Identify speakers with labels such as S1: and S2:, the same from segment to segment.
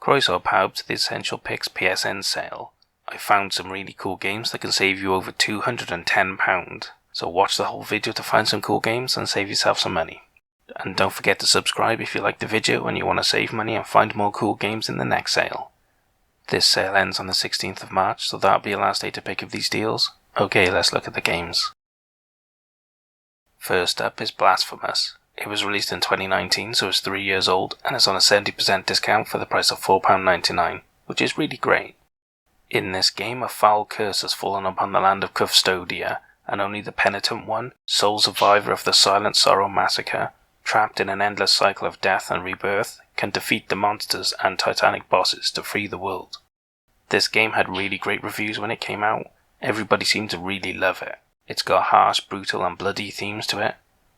S1: Croeso pawb to the Essential Picks PSN sale. I found some really cool games that can save you over £210, so watch the whole video to find some cool games and save yourself some money. And don't forget to subscribe if you like the video and you want to save money and find more cool games in the next sale. This sale ends on the 16th of March, so that'll be your last day to pick of these deals. Okay, let's look at the games. First up is Blasphemous. It was released in 2019, so it's 3 years old, and it's on a 70% discount for the price of £4.99, which is really great. In this game, a foul curse has fallen upon the land of Custodia, and only the penitent one, sole survivor of the Silent Sorrow massacre, trapped in an endless cycle of death and rebirth, can defeat the monsters and titanic bosses to free the world. This game had really great reviews when it came out. Everybody seemed to really love it. It's got harsh, brutal and bloody themes to it.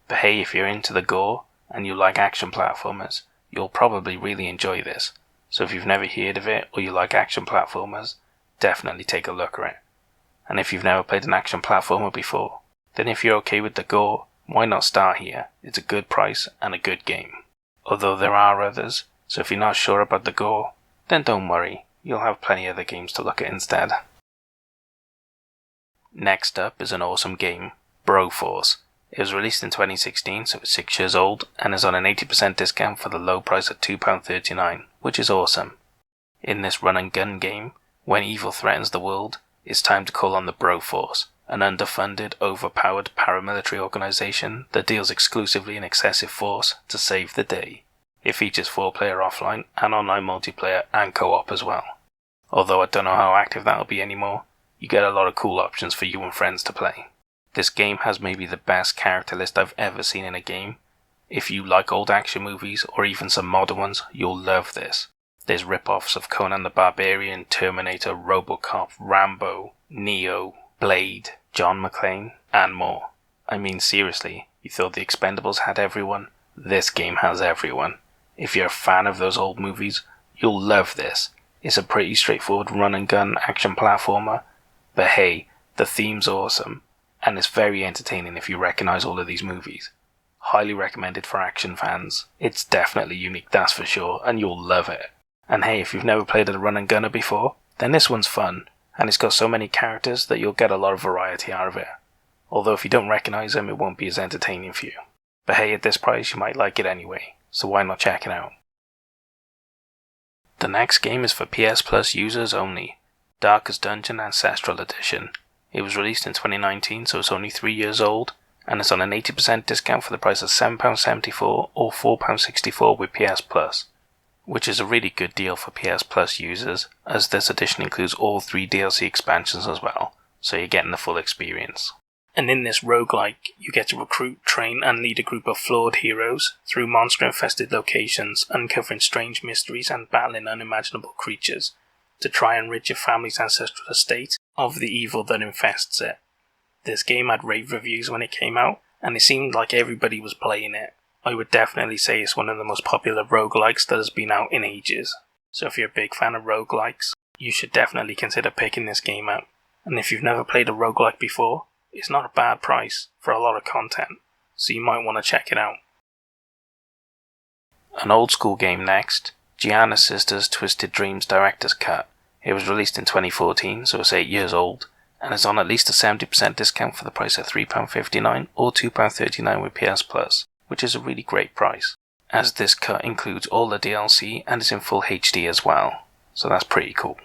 S1: But hey, if you're into the gore, and you like action platformers, you'll probably really enjoy this. So if you've never heard of it, or you like action platformers, definitely take a look at it. And if you've never played an action platformer before, then if you're okay with the gore, why not start here? It's a good price and a good game. Although there are others, so if you're not sure about the gore, then don't worry, you'll have plenty of other games to look at instead. Next up is an awesome game, Broforce. It was released in 2016, so it's 6 years old, and is on an 80% discount for the low price of £2.39, which is awesome. In this run and gun game, when evil threatens the world, it's time to call on the Broforce, an underfunded, overpowered paramilitary organisation that deals exclusively in excessive force to save the day. It features 4-player offline and online multiplayer and co-op as well. Although I don't know how active that'll be anymore, you get a lot of cool options for you and friends to play. This game has maybe the best character list I've ever seen in a game. If you like old action movies or even some modern ones, you'll love this. There's rip-offs of Conan the Barbarian, Terminator, Robocop, Rambo, Neo, Blade, John McClane, and more. I mean seriously, you thought the Expendables had everyone? This game has everyone. If you're a fan of those old movies, you'll love this. It's a pretty straightforward run and gun action platformer, but hey, the theme's awesome. And it's very entertaining if you recognise all of these movies. Highly recommended for action fans. It's definitely unique, that's for sure, and you'll love it. And hey, if you've never played a run and gunner before, then this one's fun, and it's got so many characters that you'll get a lot of variety out of it. Although if you don't recognise them, it won't be as entertaining for you. But hey, at this price you might like it anyway, so why not check it out? The next game is for PS Plus users only, Darkest Dungeon Ancestral Edition. It was released in 2019, so it's only 3 years old, and it's on an 80% discount for the price of £7.74 or £4.64 with PS Plus, which is a really good deal for PS Plus users, as this edition includes all 3 DLC expansions as well, so you're getting the full experience. And in this roguelike, you get to recruit, train and lead a group of flawed heroes through monster-infested locations, uncovering strange mysteries and battling unimaginable creatures to try and rid your family's ancestral estate of the evil that infests it. This game had rave reviews when it came out, and it seemed like everybody was playing it. I would definitely say it's one of the most popular roguelikes that has been out in ages. So if you're a big fan of roguelikes, you should definitely consider picking this game up. And if you've never played a roguelike before, it's not a bad price for a lot of content, so you might want to check it out. An old school game next, Giana Sisters Twisted Dreams Director's Cut. It was released in 2014, so it's 8 years old, and is on at least a 70% discount for the price of £3.59 or £2.39 with PS Plus, which is a really great price, as this cut includes all the DLC and is in full HD as well, so that's pretty cool.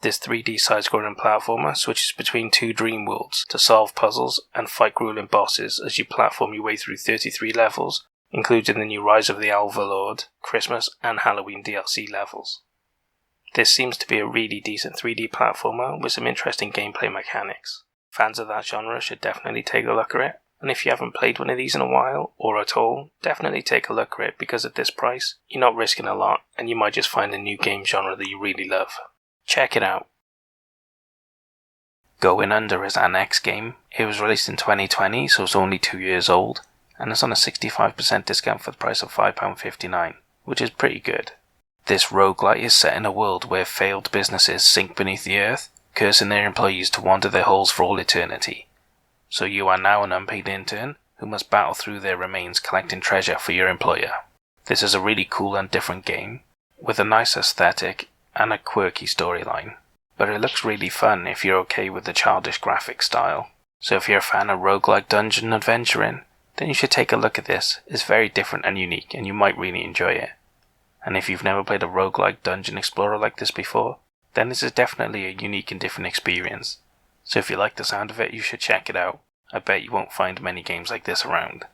S1: This 3D side-scrolling platformer switches between 2 dream worlds to solve puzzles and fight grueling bosses as you platform your way through 33 levels, including the new Rise of the Overlord, Christmas and Halloween DLC levels. This seems to be a really decent 3D platformer with some interesting gameplay mechanics. Fans of that genre should definitely take a look at it, and if you haven't played one of these in a while, or at all, definitely take a look at it because at this price, you're not risking a lot and you might just find a new game genre that you really love. Check it out. Going Under is our next game. It was released in 2020, so it's only 2 years old, and it's on a 65% discount for the price of £5.59, which is pretty good. This roguelite is set in a world where failed businesses sink beneath the earth, cursing their employees to wander their holes for all eternity. So you are now an unpaid intern who must battle through their remains collecting treasure for your employer. This is a really cool and different game. with a nice aesthetic and a quirky storyline. But it looks really fun if you're okay with the childish graphic style. So if you're a fan of roguelike dungeon adventuring, then you should take a look at this. It's very different and unique, and you might really enjoy it. And if you've never played a roguelike dungeon explorer like this before, then this is definitely a unique and different experience. So if you like the sound of it, you should check it out. I bet you won't find many games like this around.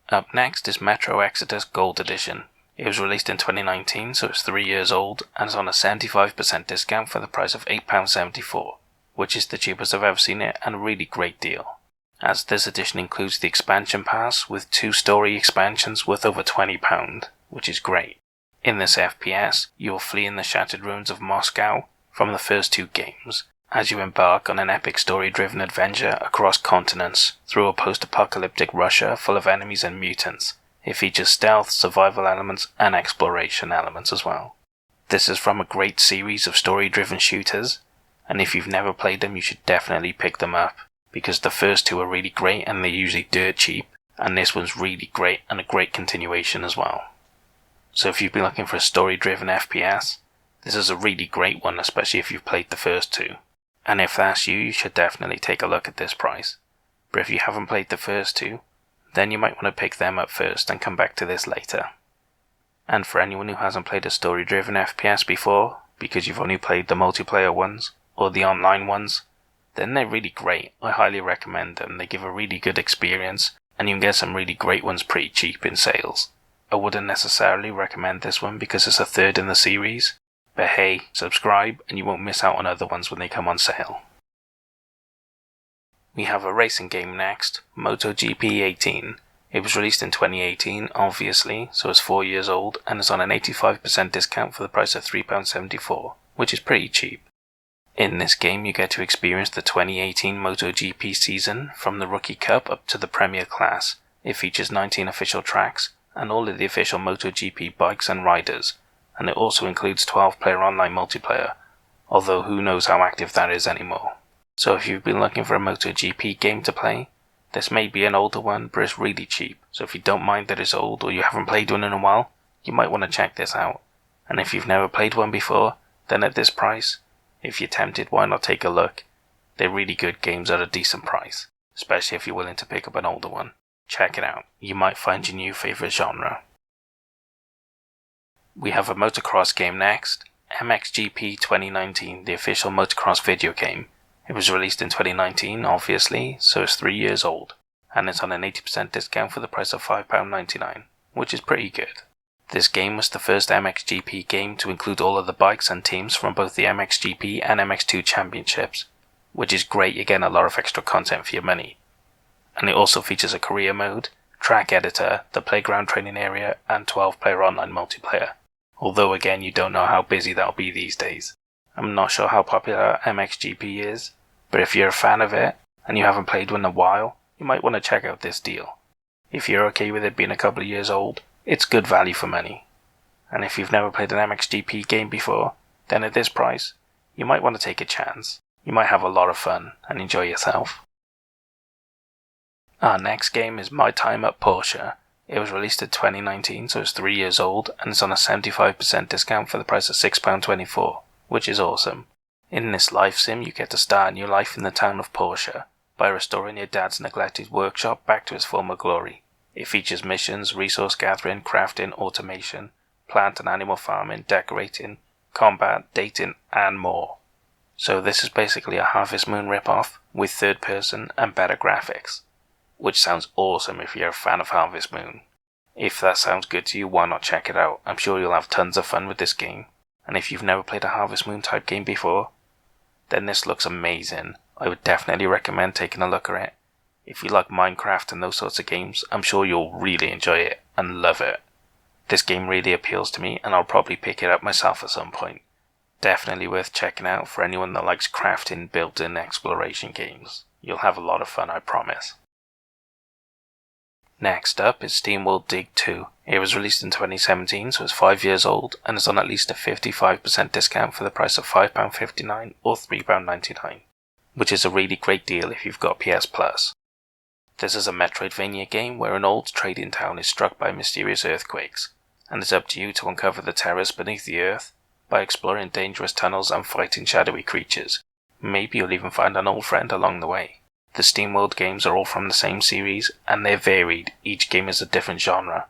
S1: Up next is Metro Exodus Gold Edition. It was released in 2019, so it's 3 years old, and is on a 75% discount for the price of £8.74, which is the cheapest I've ever seen it and a really great deal, as this edition includes the expansion pass with 2 story expansions worth over £20, which is great. In this FPS, you will flee in the shattered ruins of Moscow from the first 2 games, as you embark on an epic story-driven adventure across continents through a post-apocalyptic Russia full of enemies and mutants. It features stealth, survival elements, and exploration elements as well. This is from a great series of story-driven shooters, and if you've never played them, you should definitely pick them up, because the first 2 are really great and they're usually dirt cheap, and this one's really great and a great continuation as well. So if you've been looking for a story-driven FPS, this is a really great one, especially if you've played the first 2. And if that's you, you should definitely take a look at this price. But if you haven't played the first 2, then you might want to pick them up first and come back to this later. And for anyone who hasn't played a story-driven FPS before, because you've only played the multiplayer ones, or the online ones, then they're really great. I highly recommend them. They give a really good experience, and you can get some really great ones pretty cheap in sales. I wouldn't necessarily recommend this one because it's a 3rd in the series, but hey, subscribe and you won't miss out on other ones when they come on sale. We have a racing game next, MotoGP 18. It was released in 2018, obviously, so it's 4 years old, and is on an 85% discount for the price of £3.74, which is pretty cheap. In this game you get to experience the 2018 MotoGP season from the Rookie Cup up to the Premier Class. It features 19 official tracks, and all of the official MotoGP bikes and riders, and it also includes 12-player online multiplayer, although who knows how active that is anymore. So if you've been looking for a MotoGP game to play, this may be an older one, but it's really cheap, so if you don't mind that it's old or you haven't played one in a while, you might want to check this out. And if you've never played one before, then at this price, if you're tempted, why not take a look? They're really good games at a decent price, especially if you're willing to pick up an older one. Check it out, you might find your new favourite genre. We have a motocross game next, MXGP 2019, the official motocross video game. It was released in 2019, obviously, so it's 3 years old, and it's on an 80% discount for the price of £5.99, which is pretty good. This game was the first MXGP game to include all of the bikes and teams from both the MXGP and MX2 championships, which is great. You get a lot of extra content for your money. And it also features a career mode, track editor, the playground training area, and 12-player online multiplayer. Although again, you don't know how busy that'll be these days. I'm not sure how popular MXGP is, but if you're a fan of it, and you haven't played one in a while, you might want to check out this deal. If you're okay with it being a couple of years old, it's good value for money. And if you've never played an MXGP game before, then at this price, you might want to take a chance. You might have a lot of fun and enjoy yourself. Our next game is My Time at Porsche. It was released in 2019, so it's 3 years old, and it's on a 75% discount for the price of £6.24, which is awesome. In this life sim, you get to start a new life in the town of Porsche by restoring your dad's neglected workshop back to its former glory. It features missions, resource gathering, crafting, automation, plant and animal farming, decorating, combat, dating, and more. So this is basically a Harvest Moon ripoff with third person and better graphics, which sounds awesome if you're a fan of Harvest Moon. If that sounds good to you, why not check it out? I'm sure you'll have tons of fun with this game. And if you've never played a Harvest Moon type game before, then this looks amazing. I would definitely recommend taking a look at it. If you like Minecraft and those sorts of games, I'm sure you'll really enjoy it and love it. This game really appeals to me, and I'll probably pick it up myself at some point. Definitely worth checking out for anyone that likes crafting, building, exploration games. You'll have a lot of fun, I promise. Next up is SteamWorld Dig 2. It was released in 2017, so it's 5 years old, and is on at least a 55% discount for the price of £5.59 or £3.99, which is a really great deal if you've got PS Plus. This is a Metroidvania game where an old trading town is struck by mysterious earthquakes, and it's up to you to uncover the terrors beneath the earth by exploring dangerous tunnels and fighting shadowy creatures. Maybe you'll even find an old friend along the way. The SteamWorld games are all from the same series, and they're varied. Each game is a different genre,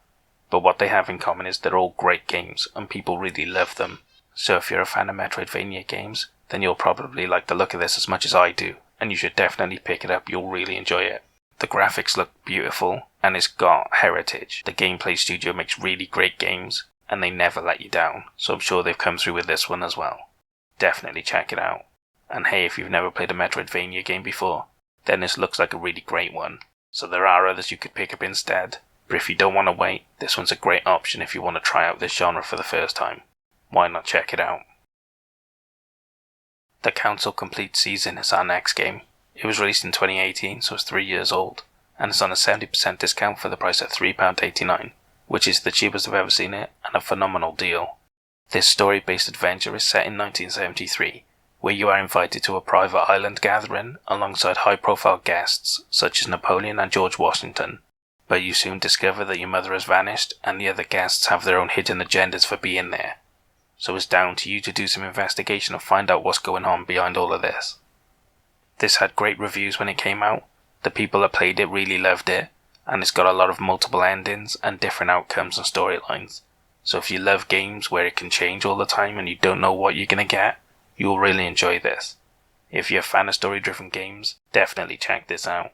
S1: but what they have in common is they're all great games, and people really love them. So if you're a fan of Metroidvania games, then you'll probably like the look of this as much as I do, and you should definitely pick it up. You'll really enjoy it. The graphics look beautiful, and it's got heritage. The gameplay studio makes really great games, and they never let you down, so I'm sure they've come through with this one as well. Definitely check it out. And hey, if you've never played a Metroidvania game before, then this looks like a really great one. So there are others you could pick up instead, but if you don't want to wait, this one's a great option if you want to try out this genre for the first time. Why not check it out? The Council Complete Season is our next game. It was released in 2018, so it's 3 years old, and it's on a 70% discount for the price of £3.89, which is the cheapest I've ever seen it, and a phenomenal deal. This story-based adventure is set in 1973, where you are invited to a private island gathering alongside high-profile guests such as Napoleon and George Washington, but you soon discover that your mother has vanished and the other guests have their own hidden agendas for being there. So it's down to you to do some investigation and find out what's going on behind all of this. This had great reviews when it came out, the people that played it really loved it, and it's got a lot of multiple endings and different outcomes and storylines. So if you love games where it can change all the time and you don't know what you're going to get, you'll really enjoy this. If you're a fan of story-driven games, definitely check this out.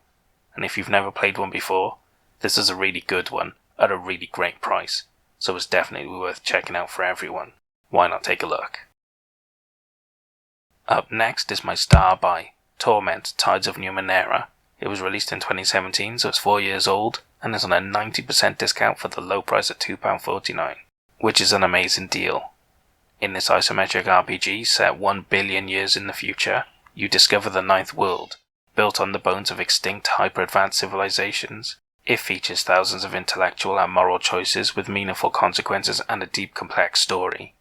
S1: And if you've never played one before, this is a really good one at a really great price, so it's definitely worth checking out for everyone. Why not take a look? Up next is my star buy, Torment, Tides of Numenera. It was released in 2017, so it's 4 years old, and is on a 90% discount for the low price of £2.49, which is an amazing deal. In this isometric RPG set 1 billion years in the future, you discover the Ninth World, built on the bones of extinct hyper-advanced civilizations. It features thousands of intellectual and moral choices with meaningful consequences and a deep complex story.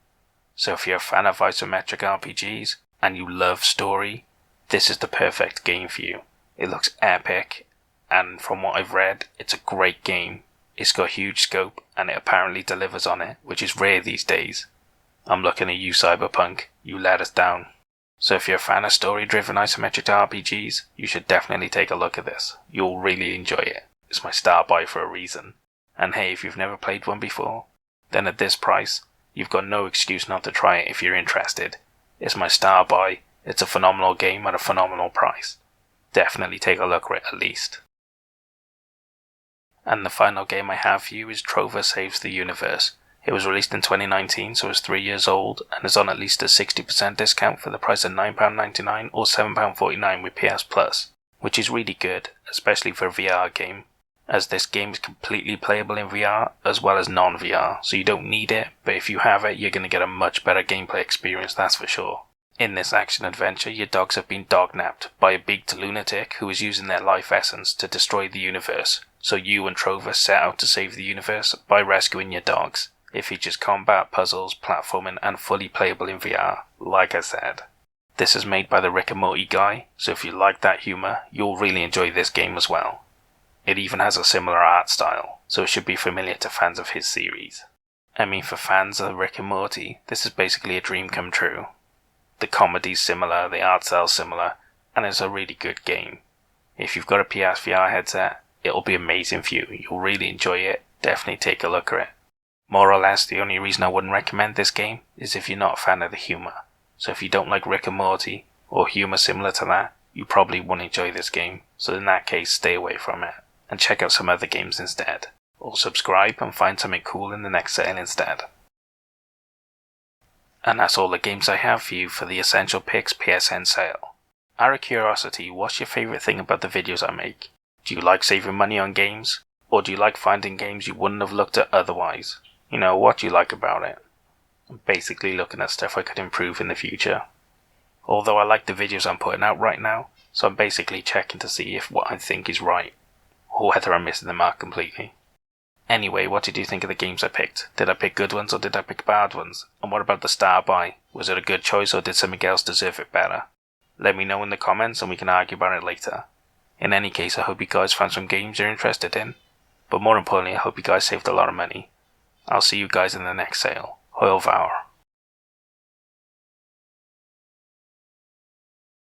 S1: So if you're a fan of isometric RPGs, and you love story, this is the perfect game for you. It looks epic, and from what I've read, it's a great game. It's got huge scope, and it apparently delivers on it, which is rare these days. I'm looking at you, Cyberpunk. You let us down. So if you're a fan of story-driven isometric RPGs, you should definitely take a look at this. You'll really enjoy it. It's my star buy for a reason. And hey, if you've never played one before, then at this price, you've got no excuse not to try it if you're interested. It's my star buy. It's a phenomenal game at a phenomenal price. Definitely take a look at it at least. And the final game I have for you is Trover Saves the Universe. It was released in 2019, so it's 3 years old, and is on at least a 60% discount for the price of £9.99 or £7.49 with PS Plus, which is really good, especially for a VR game, as this game is completely playable in VR as well as non-VR, so you don't need it, but if you have it, you're going to get a much better gameplay experience, that's for sure. In this action-adventure, your dogs have been dognapped by a beaked lunatic who is using their life essence to destroy the universe, so you and Trover set out to save the universe by rescuing your dogs. It features combat, puzzles, platforming, and fully playable in VR, like I said. This is made by the Rick and Morty guy, so if you like that humour, you'll really enjoy this game as well. It even has a similar art style, so it should be familiar to fans of his series. I mean, for fans of Rick and Morty, this is basically a dream come true. The comedy's similar, the art style's similar, and it's a really good game. If you've got a PSVR headset, it'll be amazing for you. You'll really enjoy it. Definitely take a look at it. More or less, the only reason I wouldn't recommend this game is if you're not a fan of the humour. So if you don't like Rick and Morty, or humour similar to that, you probably won't enjoy this game. So in that case, stay away from it, and check out some other games instead. Or subscribe and find something cool in the next sale instead. And that's all the games I have for you for the Essential Picks PSN sale. Out of curiosity, what's your favourite thing about the videos I make? Do you like saving money on games? Or do you like finding games you wouldn't have looked at otherwise? You know, what do you like about it? I'm basically looking at stuff I could improve in the future. Although I like the videos I'm putting out right now, so I'm basically checking to see if what I think is right, or whether I'm missing the mark completely. Anyway, what did you think of the games I picked? Did I pick good ones or did I pick bad ones? And what about the star buy? Was it a good choice or did something else deserve it better? Let me know in the comments and we can argue about it later. In any case, I hope you guys found some games you're interested in. But more importantly, I hope you guys saved a lot of money. I'll see you guys in the next sale. Hwyl fawr.